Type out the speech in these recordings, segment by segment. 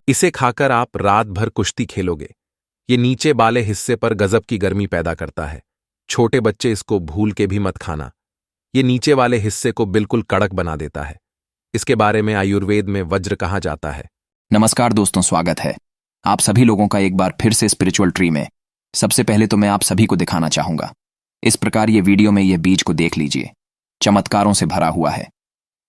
इसे खाकर आप रात भर कुश्ती खेलोगे। ये नीचे वाले हिस्से पर गजब की गर्मी पैदा करता है। छोटे बच्चे इसको भूल के भी मत खाना। ये नीचे वाले हिस्से को बिल्कुल कड़क बना देता है। इसके बारे में आयुर्वेद में वज्र कहा जाता है। नमस्कार दोस्तों, स्वागत है आप सभी लोगों का एक बार फिर से स्पिरिचुअल ट्री में। सबसे पहले तो मैं आप सभी को दिखाना चाहूंगा। इस प्रकार ये वीडियो में ये बीज को देख लीजिए, चमत्कारों से भरा हुआ है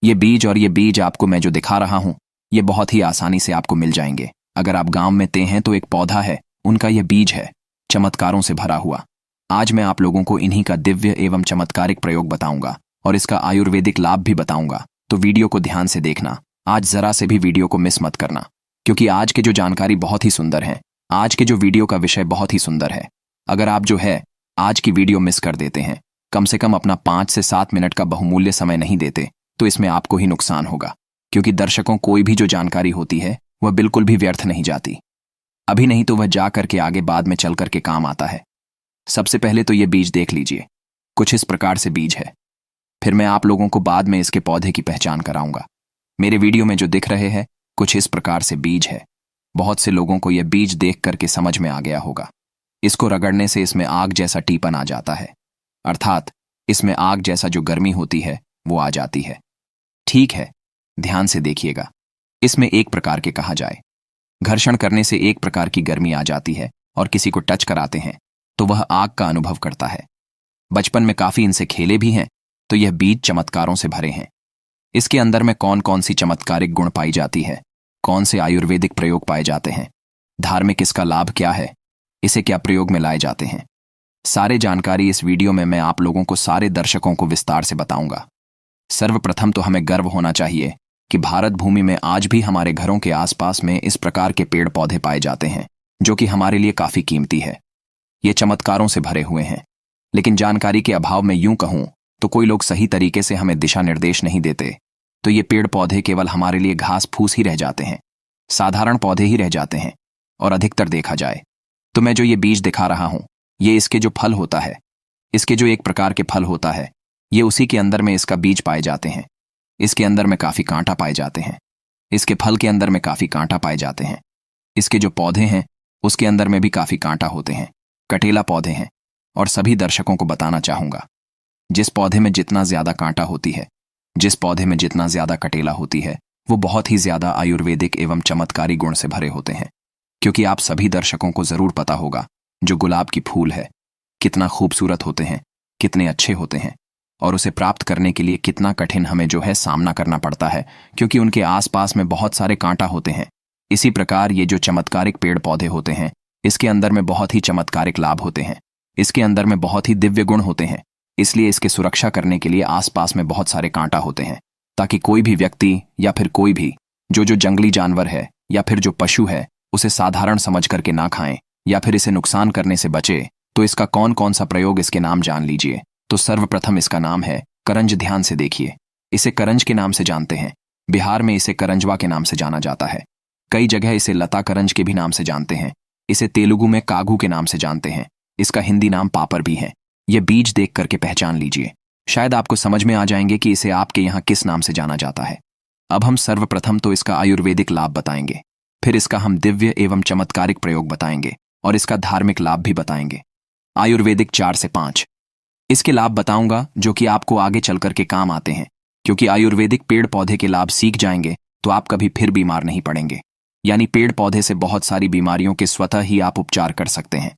ये बीज। और ये बीज आपको मैं जो दिखा रहा हूं, ये बहुत ही आसानी से आपको मिल जाएंगे। अगर आप गांव में ते हैं तो एक पौधा है, उनका यह बीज है, चमत्कारों से भरा हुआ। आज मैं आप लोगों को इन्हीं का दिव्य एवं चमत्कारिक प्रयोग बताऊंगा और इसका आयुर्वेदिक लाभ भी बताऊंगा। तो वीडियो को ध्यान से देखना, आज जरा से भी वीडियो को मिस मत करना, क्योंकि आज के जो जानकारी बहुत ही सुंदर है। आज के जो वीडियो का विषय बहुत ही सुंदर है। अगर आप जो है आज की वीडियो मिस कर देते हैं, कम से कम अपना 5 से 7 मिनट का बहुमूल्य समय नहीं देते, तो इसमें आपको ही नुकसान होगा। क्योंकि दर्शकों कोई भी जो जानकारी होती है वह बिल्कुल भी व्यर्थ नहीं जाती। अभी नहीं तो वह जा करके आगे बाद में चल करके काम आता है। सबसे पहले तो ये बीज देख लीजिए, कुछ इस प्रकार से बीज है। फिर मैं आप लोगों को बाद में इसके पौधे की पहचान कराऊंगा। मेरे वीडियो में जो दिख रहे हैं कुछ इस प्रकार से बीज है। बहुत से लोगों को यह बीज देख करके समझ में आ गया होगा। इसको रगड़ने से इसमें आग जैसा टीपन आ जाता है, अर्थात इसमें आग जैसा जो गर्मी होती है वो आ जाती है। ठीक है, ध्यान से देखिएगा। इसमें एक प्रकार के कहा जाए, घर्षण करने से एक प्रकार की गर्मी आ जाती है और किसी को टच कराते हैं तो वह आग का अनुभव करता है। बचपन में काफी इनसे खेले भी हैं, तो यह बीज चमत्कारों से भरे हैं। इसके अंदर में कौन कौन सी चमत्कारिक गुण पाई जाती है, कौन से आयुर्वेदिक प्रयोग पाए जाते हैं, धार्मिक इसका लाभ क्या है, इसे क्या प्रयोग में लाए जाते हैं, सारे जानकारी इस वीडियो में मैं आप लोगों को, सारे दर्शकों को विस्तार से बताऊंगा। सर्वप्रथम तो हमें गर्व होना चाहिए कि भारत भूमि में आज भी हमारे घरों के आसपास में इस प्रकार के पेड़ पौधे पाए जाते हैं, जो कि हमारे लिए काफी कीमती है। ये चमत्कारों से भरे हुए हैं, लेकिन जानकारी के अभाव में यूं कहूं तो कोई लोग सही तरीके से हमें दिशा निर्देश नहीं देते, तो ये पेड़ पौधे केवल हमारे लिए घास फूस ही रह जाते हैं, साधारण पौधे ही रह जाते हैं। और अधिकतर देखा जाए तो मैं जो ये बीज दिखा रहा हूं, ये इसके जो फल होता है, इसके जो एक प्रकार के फल होता है, ये उसी के अंदर में इसका बीज पाए जाते हैं। इसके अंदर में काफी कांटा पाए जाते हैं, इसके फल के अंदर में काफी कांटा पाए जाते हैं। इसके जो पौधे हैं उसके अंदर में भी काफी कांटा होते हैं, कटेला पौधे हैं। और सभी दर्शकों को बताना चाहूंगा, जिस पौधे में जितना ज्यादा कांटा होती है, जिस पौधे में जितना ज्यादा कटेला होती है, वो बहुत ही ज्यादा आयुर्वेदिक एवं चमत्कारी गुण से भरे होते हैं। क्योंकि आप सभी दर्शकों को जरूर पता होगा, जो गुलाब की फूल है कितना खूबसूरत होते हैं, कितने अच्छे होते हैं, और उसे प्राप्त करने के लिए कितना कठिन हमें जो है सामना करना पड़ता है, क्योंकि उनके आसपास में बहुत सारे कांटा होते हैं। इसी प्रकार ये जो चमत्कारिक पेड़ पौधे होते हैं, इसके अंदर में बहुत ही चमत्कारिक लाभ होते हैं, इसके अंदर में बहुत ही दिव्य गुण होते हैं। इसलिए इसकी सुरक्षा करने के लिए आसपास में बहुत सारे कांटा होते हैं, ताकि कोई भी व्यक्ति या फिर कोई भी जो जंगली जानवर है या फिर जो पशु है उसे साधारण समझ करके ना खाएं या फिर इसे नुकसान करने से बचे। तो इसका कौन कौन सा प्रयोग, इसके नाम जान लीजिए। तो सर्वप्रथम इसका नाम है करंज। ध्यान से देखिए, इसे करंज के नाम से जानते हैं। बिहार में इसे करंजवा के नाम से जाना जाता है। कई जगह इसे लता करंज के भी नाम से जानते हैं। इसे तेलुगु में कागू के नाम से जानते हैं। इसका हिंदी नाम पापर भी है। यह बीज देख करके पहचान लीजिए, शायद आपको समझ में आ जाएंगे कि इसे आपके यहाँ किस नाम से जाना जाता है। अब हम सर्वप्रथम तो इसका आयुर्वेदिक लाभ बताएंगे, फिर इसका हम दिव्य एवं चमत्कारिक प्रयोग बताएंगे और इसका धार्मिक लाभ भी बताएंगे। आयुर्वेदिक 4 से 5 इसके लाभ बताऊंगा, जो कि आपको आगे चल करके काम आते हैं। क्योंकि आयुर्वेदिक पेड़ पौधे के लाभ सीख जाएंगे तो आप कभी फिर बीमार नहीं पड़ेंगे। यानी पेड़ पौधे से बहुत सारी बीमारियों के स्वतः ही आप उपचार कर सकते हैं।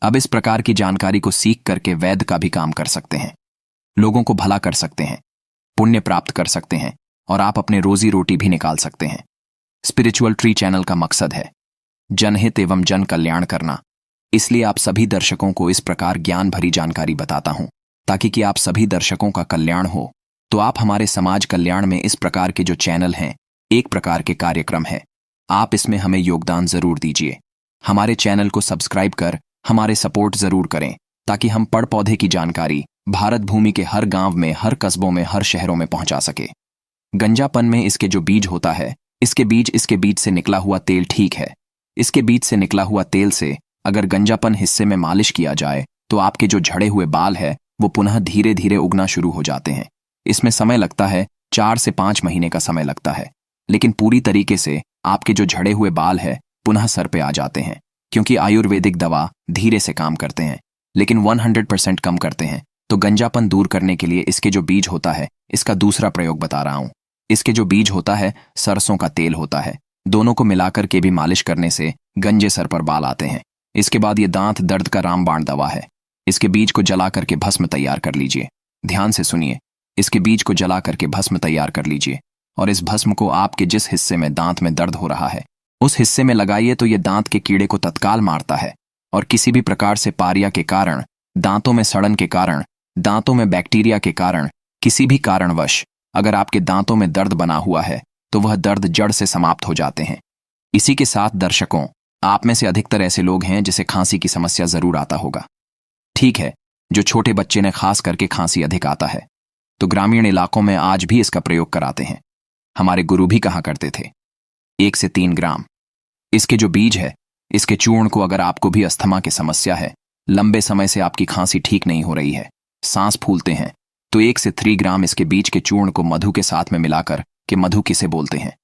अब इस प्रकार की जानकारी को सीख करके वैद्य का भी काम कर सकते हैं, लोगों को भला कर सकते हैं, पुण्य प्राप्त कर सकते हैं और आप अपने रोजी रोटी भी निकाल सकते हैं। स्पिरिचुअल ट्री चैनल का मकसद है जनहित एवं जन कल्याण करना। इसलिए आप सभी दर्शकों को इस प्रकार ज्ञान भरी जानकारी बताता हूं, ताकि कि आप सभी दर्शकों का कल्याण हो। तो आप हमारे समाज कल्याण में इस प्रकार के जो चैनल हैं, एक प्रकार के कार्यक्रम है, आप इसमें हमें योगदान जरूर दीजिए। हमारे चैनल को सब्सक्राइब कर हमारे सपोर्ट जरूर करें, ताकि हम पेड़ पौधे की जानकारी भारत भूमि के हर गांव में, हर कस्बों में, हर शहरों में पहुंचा सके। गंजापन में इसके जो बीज होता है, इसके बीज से निकला हुआ तेल ठीक है। इसके बीज से निकला हुआ तेल से अगर गंजापन हिस्से में मालिश किया जाए तो आपके जो झड़े हुए बाल है वो पुनः धीरे धीरे उगना शुरू हो जाते हैं। इसमें समय लगता है 4 से 5 महीने का समय लगता है, लेकिन पूरी तरीके से आपके जो झड़े हुए बाल है पुनः सर पे आ जाते हैं, क्योंकि आयुर्वेदिक दवा धीरे से काम करते हैं लेकिन 100% कम करते हैं। तो गंजापन दूर करने के लिए इसके जो बीज होता है, इसका दूसरा प्रयोग बता रहा हूं। इसके जो बीज होता है सरसों का तेल होता है, दोनों को मिलाकर के भी मालिश करने से गंजे सर पर बाल आते हैं। इसके बाद ये दांत दर्द का रामबाण दवा है। इसके बीज को जला करके भस्म तैयार कर लीजिए। ध्यान से सुनिए, इसके बीज को जला करके भस्म तैयार कर लीजिए और इस भस्म को आपके जिस हिस्से में दांत में दर्द हो रहा है उस हिस्से में लगाइए, तो ये दांत के कीड़े को तत्काल मारता है और किसी भी प्रकार से पारिया के कारण, दांतों में सड़न के कारण, दांतों में बैक्टीरिया के कारण, किसी भी कारणवश अगर आपके दांतों में दर्द बना हुआ है तो वह दर्द जड़ से समाप्त हो जाते हैं। इसी के साथ दर्शकों, आप में से अधिकतर ऐसे लोग हैं जिसे खांसी की समस्या जरूर आता होगा। ठीक है, जो छोटे बच्चे ने खास करके खांसी अधिक आता है तो ग्रामीण इलाकों में आज भी इसका प्रयोग कराते हैं। हमारे गुरु भी कहा करते थे 1 से 3 ग्राम। इसके जो बीज है, इसके चूर्ण को अगर आपको भी अस्थमा की समस्या है, लंबे समय से आपकी खांसी ठीक नहीं हो रही है, सांस फूलते हैं, तो 1 से 3 ग्राम इसके बीज के चूर्ण को मधु के साथ में मिलाकर के, मधु किसे बोलते हैं?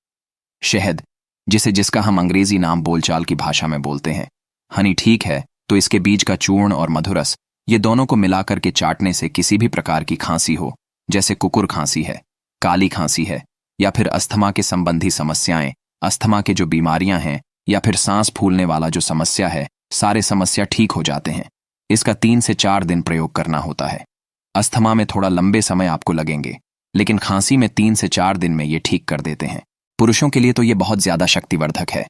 शहद, जिसका हम अंग्रेजी नाम बोलचाल की भाषा में बोलते हैं हनी, ठीक है। तो इसके बीज का चूर्ण और मधुरस, ये दोनों को मिलाकर के चाटने से किसी भी प्रकार की खांसी हो, जैसे कुकुर खांसी है, काली खांसी है, या फिर अस्थमा के संबंधी समस्याएं, अस्थमा के जो बीमारियां हैं, या फिर सांस फूलने वाला जो समस्या है, सारे समस्या ठीक हो जाते हैं। इसका 3 से 4 दिन प्रयोग करना होता है। अस्थमा में थोड़ा लंबे समय आपको लगेंगे, लेकिन खांसी में 3 से 4 दिन में ये ठीक कर देते हैं। पुरुषों के लिए तो ये बहुत ज्यादा शक्तिवर्धक है।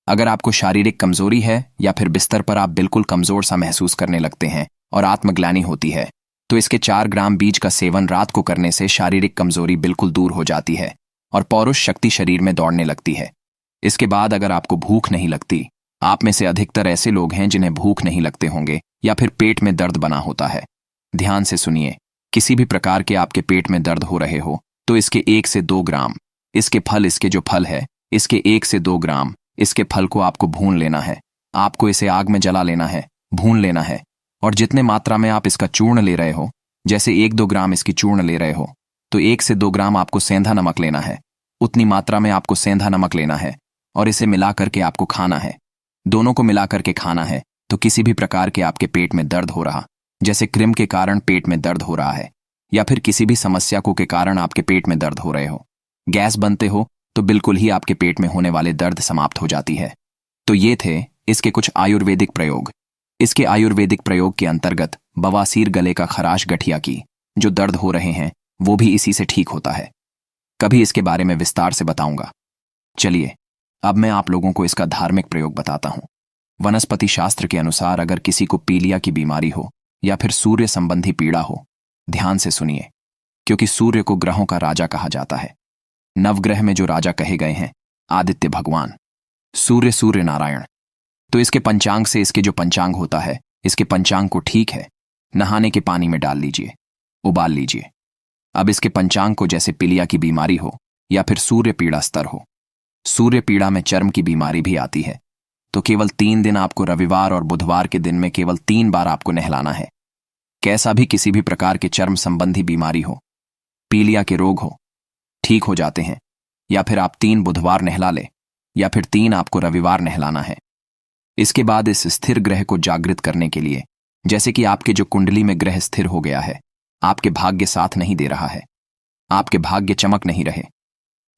अगर आपको शारीरिक कमजोरी है या फिर बिस्तर पर आप बिल्कुल कमजोर सा महसूस करने लगते हैं और आत्मग्लानि होती है, तो इसके 4 ग्राम बीज का सेवन रात को करने से शारीरिक कमजोरी बिल्कुल दूर हो जाती है और पौरुष शक्ति शरीर में दौड़ने लगती है। इसके बाद अगर आपको भूख नहीं लगती, आप में से अधिकतर ऐसे लोग हैं जिन्हें भूख नहीं लगते होंगे या फिर पेट में दर्द बना होता है। ध्यान से सुनिए, किसी भी प्रकार के आपके पेट में दर्द हो रहे हो तो इसके 1 से 2 ग्राम, इसके जो फल है, इसके 1 से 2 ग्राम, इसके फल को आपको भून लेना है। आपको इसे आग में जला लेना है, भून लेना है, और जितने मात्रा में आप इसका चूर्ण ले रहे हो, जैसे 1-2 ग्राम इसकी चूर्ण ले रहे हो, तो 1 से 2 ग्राम आपको सेंधा नमक लेना है। उतनी मात्रा में आपको सेंधा नमक लेना है और इसे मिला करके आपको खाना है। दोनों को मिला करके खाना है, तो किसी भी प्रकार के आपके पेट में दर्द हो रहा, जैसे क्रिम के कारण पेट में दर्द हो रहा है, या फिर किसी भी समस्या को के कारण आपके पेट में दर्द हो रहे हो, गैस बनते हो, तो बिल्कुल ही आपके पेट में होने वाले दर्द समाप्त हो जाती है। तो ये थे इसके कुछ आयुर्वेदिक प्रयोग। इसके आयुर्वेदिक प्रयोग के अंतर्गत बवासीर, गले का खराश, गठिया की जो दर्द हो रहे हैं वो भी इसी से ठीक होता है। कभी इसके बारे में विस्तार से बताऊंगा। चलिए अब मैं आप लोगों को इसका धार्मिक प्रयोग बताता हूं। वनस्पति शास्त्र के अनुसार अगर किसी को पीलिया की बीमारी हो या फिर सूर्य संबंधी पीड़ा हो, ध्यान से सुनिए, क्योंकि सूर्य को ग्रहों का राजा कहा जाता है। नवग्रह में जो राजा कहे गए हैं, आदित्य भगवान, सूर्य नारायण। तो इसके पंचांग से, इसके जो पंचांग होता है, इसके पंचांग को ठीक है नहाने के पानी में डाल लीजिए, उबाल लीजिए। अब इसके पंचांग को जैसे पीलिया की बीमारी हो या फिर सूर्य पीड़ा स्तर हो, सूर्य पीड़ा में चर्म की बीमारी भी आती है, तो केवल 3 दिन आपको रविवार और बुधवार के दिन में केवल 3 बार आपको नहलाना है। कैसा भी किसी भी प्रकार के चर्म संबंधी बीमारी हो, पीलिया के रोग हो, ठीक हो जाते हैं। या फिर आप 3 बुधवार नहला ले या फिर 3 आपको रविवार नहलाना है। इसके बाद इस स्थिर ग्रह को जागृत करने के लिए, जैसे कि आपके जो कुंडली में ग्रह स्थिर हो गया है, आपके भाग्य साथ नहीं दे रहा है, आपके भाग्य चमक नहीं रहे,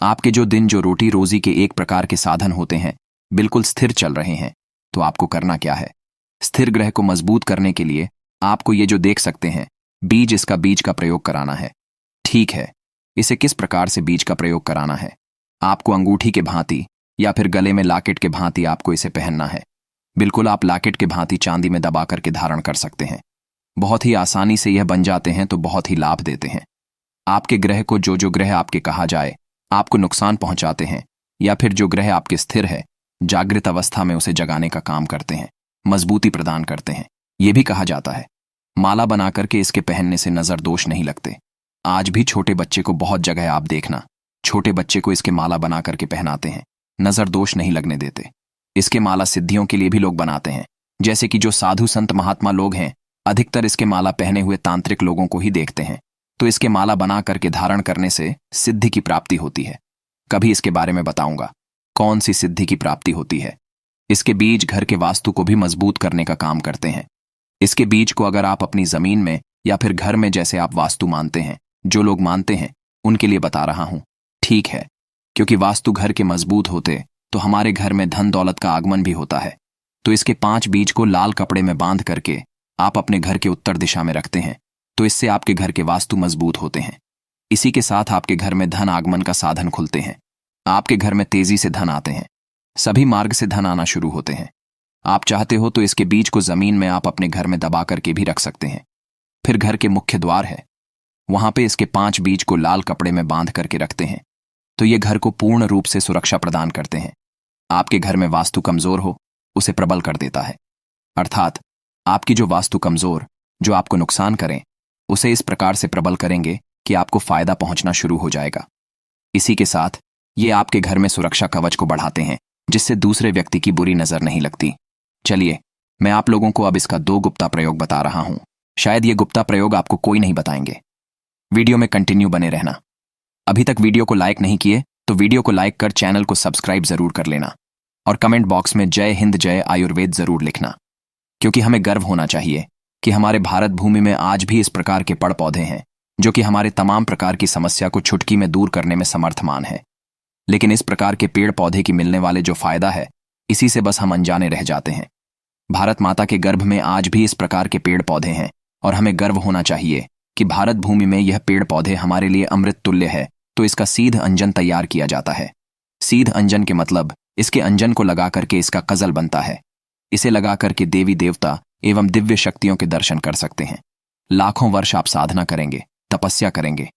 आपके जो दिन जो रोटी रोजी के एक प्रकार के साधन होते हैं बिल्कुल स्थिर चल रहे हैं, तो आपको करना क्या है? स्थिर ग्रह को मजबूत करने के लिए आपको ये जो देख सकते हैं बीज, इसका बीज का प्रयोग कराना है। ठीक है, इसे किस प्रकार से बीज का प्रयोग कराना है? आपको अंगूठी के भांति या फिर गले में लॉकेट के भांति आपको इसे पहनना है। बिल्कुल आप लॉकेट के भांति चांदी में दबा करके धारण कर सकते हैं। बहुत ही आसानी से यह बन जाते हैं, तो बहुत ही लाभ देते हैं। आपके ग्रह को जो ग्रह आपके कहा जाए आपको नुकसान पहुंचाते हैं, या फिर जो ग्रह आपके स्थिर है जागृत अवस्था में उसे जगाने का काम करते हैं, मजबूती प्रदान करते हैं। यह भी कहा जाता है माला बना करके इसके पहनने से नजर दोष नहीं लगते। आज भी छोटे बच्चे को बहुत जगह आप देखना, छोटे बच्चे को इसके माला बना करके पहनाते हैं, नजर दोष नहीं लगने देते। इसके माला सिद्धियों के लिए भी लोग बनाते हैं, जैसे कि जो साधु संत महात्मा लोग हैं अधिकतर इसके माला पहने हुए तांत्रिक लोगों को ही देखते हैं, तो इसके माला बना करके धारण करने से सिद्धि की प्राप्ति होती है। कभी इसके बारे में बताऊंगा। कौन सी सिद्धि की प्राप्ति होती है। इसके बीज घर के वास्तु को भी मजबूत करने का काम करते हैं। इसके बीज को अगर आप अपनी जमीन में या फिर घर में, जैसे आप वास्तु मानते हैं, जो लोग मानते हैं उनके लिए बता रहा हूं, ठीक है, क्योंकि वास्तु घर के मजबूत होते तो हमारे घर में धन दौलत का आगमन भी होता है। तो इसके 5 बीज को लाल कपड़े में बांध करके आप अपने घर के उत्तर दिशा में रखते हैं, तो इससे आपके घर के वास्तु मजबूत होते हैं। इसी के साथ आपके घर में धन आगमन का साधन खुलते हैं। आपके घर में तेजी से धन आते हैं, सभी मार्ग से धन आना शुरू होते हैं। आप चाहते हो तो इसके बीज को जमीन में आप अपने घर में दबा करके भी रख सकते हैं। फिर घर के मुख्य द्वार है, वहां पे इसके 5 बीज को लाल कपड़े में बांध करके रखते हैं, तो ये घर को पूर्ण रूप से सुरक्षा प्रदान करते हैं। आपके घर में वास्तु कमजोर हो उसे प्रबल कर देता है, अर्थात आपकी जो वास्तु कमजोर जो आपको नुकसान करें उसे इस प्रकार से प्रबल करेंगे कि आपको फायदा पहुंचना शुरू हो जाएगा। इसी के साथ ये आपके घर में सुरक्षा कवच को बढ़ाते हैं, जिससे दूसरे व्यक्ति की बुरी नजर नहीं लगती। चलिए, मैं आप लोगों को अब इसका 2 गुप्ता प्रयोग बता रहा हूं। शायद ये गुप्ता प्रयोग आपको कोई नहीं बताएंगे। वीडियो में कंटिन्यू बने रहना। अभी तक वीडियो को लाइक नहीं किए तो वीडियो को लाइक कर चैनल को सब्सक्राइब जरूर कर लेना, और कमेंट बॉक्स में जय हिंद जय आयुर्वेद जरूर लिखना, क्योंकि हमें गर्व होना चाहिए कि हमारे भारत भूमि में आज भी इस प्रकार के पेड़ पौधे हैं जो कि हमारे तमाम प्रकार की समस्या को चुटकी में दूर करने में समर्थमान है। लेकिन इस प्रकार के पेड़ पौधे की मिलने वाले जो फायदा है, इसी से बस हम अनजाने रह जाते हैं। भारत माता के गर्भ में आज भी इस प्रकार के पेड़ पौधे हैं, और हमें गर्व होना चाहिए कि भारत भूमि में यह पेड़ पौधे हमारे लिए अमृत तुल्य है। तो इसका सीध अंजन तैयार किया जाता है। सीध अंजन के मतलब इसके अंजन को लगा करके इसका कजल बनता है। इसे लगा करके देवी देवता एवं दिव्य शक्तियों के दर्शन कर सकते हैं। लाखों वर्ष आप साधना करेंगे, तपस्या करेंगे,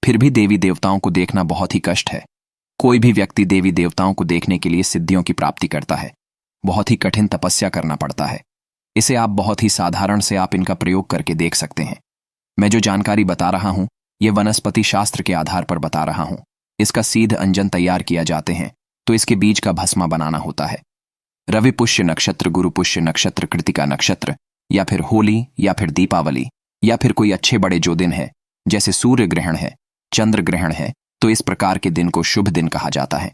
फिर भी देवी देवताओं को देखना बहुत ही कष्ट है। कोई भी व्यक्ति देवी देवताओं को देखने के लिए सिद्धियों की प्राप्ति करता है, बहुत ही कठिन तपस्या करना पड़ता है। इसे आप बहुत ही साधारण से आप इनका प्रयोग करके देख सकते हैं। मैं जो जानकारी बता रहा हूं ये वनस्पति शास्त्र के आधार पर बता रहा हूं। इसका सीध अंजन तैयार किया जाते हैं तो इसके बीज का भस्मा बनाना होता है। रवि पुष्य नक्षत्र, गुरु पुष्य नक्षत्र, कृतिका नक्षत्र, या फिर होली, या फिर दीपावली, या फिर कोई अच्छे बड़े जो दिन है, जैसे सूर्य ग्रहण है, चंद्र ग्रहण है, तो इस प्रकार के दिन को शुभ दिन कहा जाता है।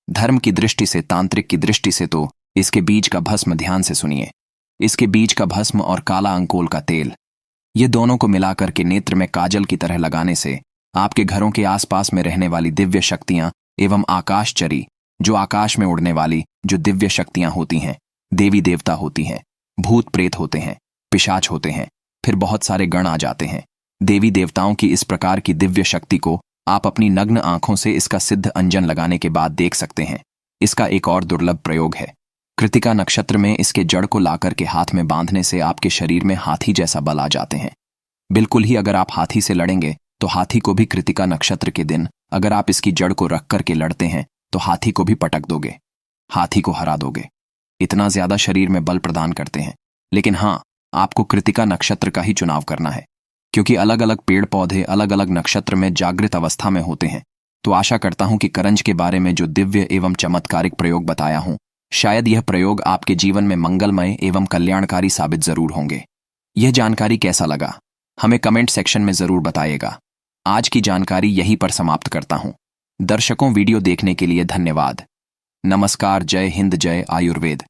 धर्म की दृष्टि से, तांत्रिक की दृष्टि से तो इसके बीज का भस्म ध्यान से सुनिए। इसके बीज का भस्म और काला अंकोल का तेल, ये दोनों को मिलाकर के नेत्र में काजल की तरह लगाने से आपके घरों के आसपास में रहने वाली दिव्य शक्तियां एवं आकाशचरी, जो आकाश में उड़ने वाली जो दिव्य शक्तियां होती हैं, देवी देवता होती हैं, भूत प्रेत होते हैं, पिशाच होते हैं, फिर बहुत सारे गण आ जाते हैं। देवी देवताओं की इस प्रकार की दिव्य शक्ति को आप अपनी नग्न आंखों से इसका सिद्ध अंजन लगाने के बाद देख सकते हैं। इसका एक और दुर्लभ प्रयोग है। कृतिका नक्षत्र में इसके जड़ को लाकर के हाथ में बांधने से आपके शरीर में हाथी जैसा बल आ जाते हैं। बिल्कुल ही अगर आप हाथी से लड़ेंगे तो हाथी को भी कृतिका नक्षत्र के दिन अगर आप इसकी जड़ को रख करके लड़ते हैं तो हाथी को भी पटक दोगे, हाथी को हरा दोगे। इतना ज्यादा शरीर में बल प्रदान करते हैं। लेकिन हाँ, आपको कृतिका नक्षत्र का ही चुनाव करना है, क्योंकि अलग अलग पेड़ पौधे अलग अलग नक्षत्र में जागृत अवस्था में होते हैं। तो आशा करता हूं कि करंज के बारे में जो दिव्य एवं चमत्कारिक प्रयोग बताया हूं, शायद यह प्रयोग आपके जीवन में मंगलमय एवं कल्याणकारी साबित जरूर होंगे। यह जानकारी कैसा लगा हमें कमेंट सेक्शन में जरूर बताइएगा। आज की जानकारी यहीं पर समाप्त करता हूं। दर्शकों, वीडियो देखने के लिए धन्यवाद। नमस्कार। जय हिंद, जय आयुर्वेद।